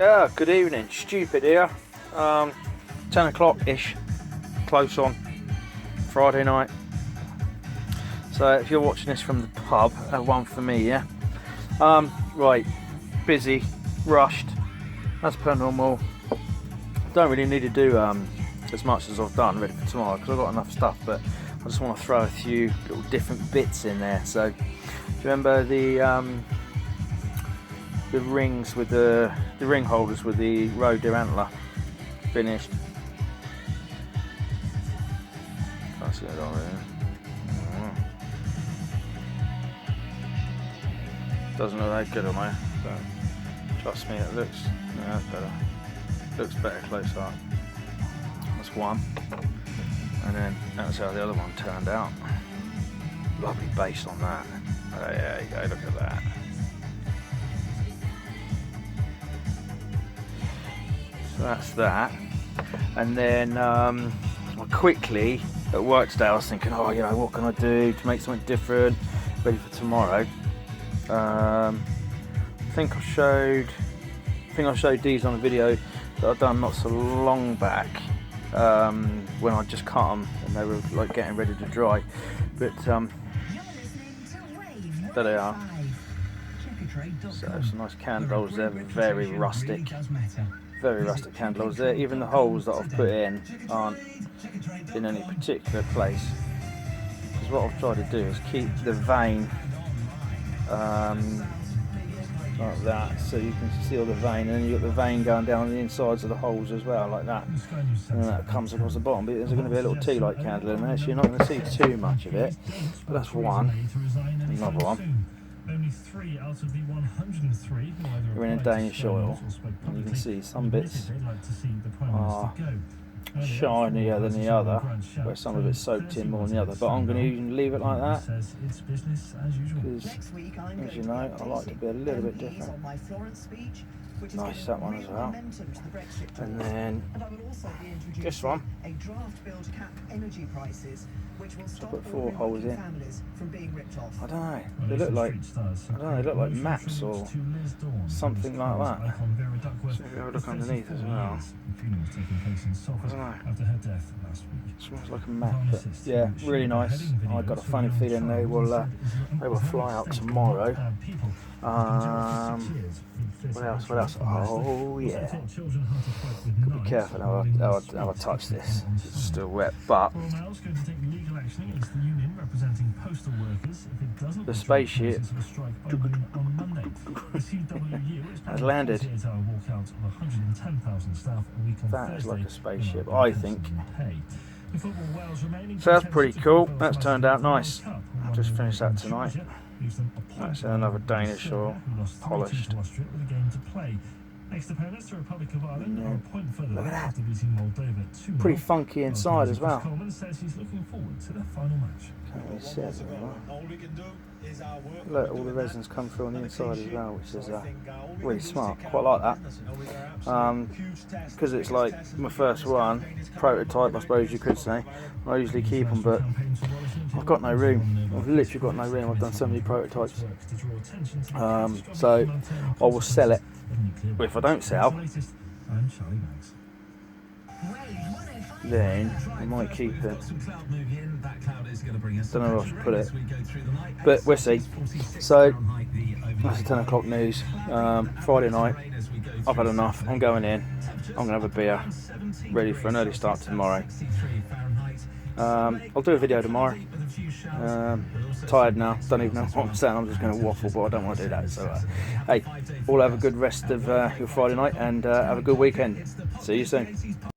Yeah, good evening. Stupid here. 10 o'clock-ish, close on Friday night. So if you're watching this from the pub, one for me, yeah. Right, busy, rushed, as per normal. Don't really need to do as much as I've done ready for tomorrow because I've got enough stuff, but I just want to throw a few little different bits in there. So, do you remember the rings with the ring holders with the road antler finished? Can't see it on there. Doesn't look that good on me, but trust me, it looks better. Looks better close up. That's one, and then that's how the other one turned out. Lovely base on that. Oh, there you go. Look at that. So that's that, and then quickly at work today I was thinking, oh, you know, what can I do to make something different, ready for tomorrow. I think I showed these on a video that I've done not so long back, when I just cut them and they were like getting ready to dry. But there they are. So some nice candles there, very rustic candles there. Even the holes that I've put in aren't in any particular place, because what I've tried to do is keep the vein like that, so you can see all the vein, and then you've got the vein going down the insides of the holes as well, like that, and that comes across the bottom. But there's going to be a little tea light candle in there, so you're not going to see too much of it. But that's one. Another one. We're in a Danish oil, and you can see some bits are shinier than the other, where some of it's soaked in more than the other. But I'm going to even leave it like that, because, as you know, I like to be a little bit different. Nice, that one as well. And then this one, so I put 4 holes in. I don't know, they look like maps or something like that. So maybe have a look underneath as well. I don't know. Smells like a map, but yeah, really nice. I got a funny feeling they will fly out tomorrow. What else? Oh yeah. Gotta be careful how I touch this. It's still wet, but the spaceship has landed. That is like a spaceship, I think. So that's pretty cool. That's turned out nice. I'll just finish that tonight. That's another Danish oil, polished. Look at that. Pretty funky inside as well. Look, all the resins come through on the inside as well, which is really smart. Quite like that. Because it's like my first one, prototype, I suppose you could say. I usually keep them, but I've got no room. I've literally got no room. I've done so many prototypes. So I will sell it. But if I don't sell, then I might keep it. Don't know where I should put it, but we'll see. So that's the 10 o'clock news. Friday night, I've had enough. I'm going in. I'm gonna have a beer, ready for an early start tomorrow. I'll do a video tomorrow. Tired now, don't even know what I'm saying. I'm just going to waffle, but I don't want to do that. So hey, all have a good rest of your Friday night, and have a good weekend. See you soon.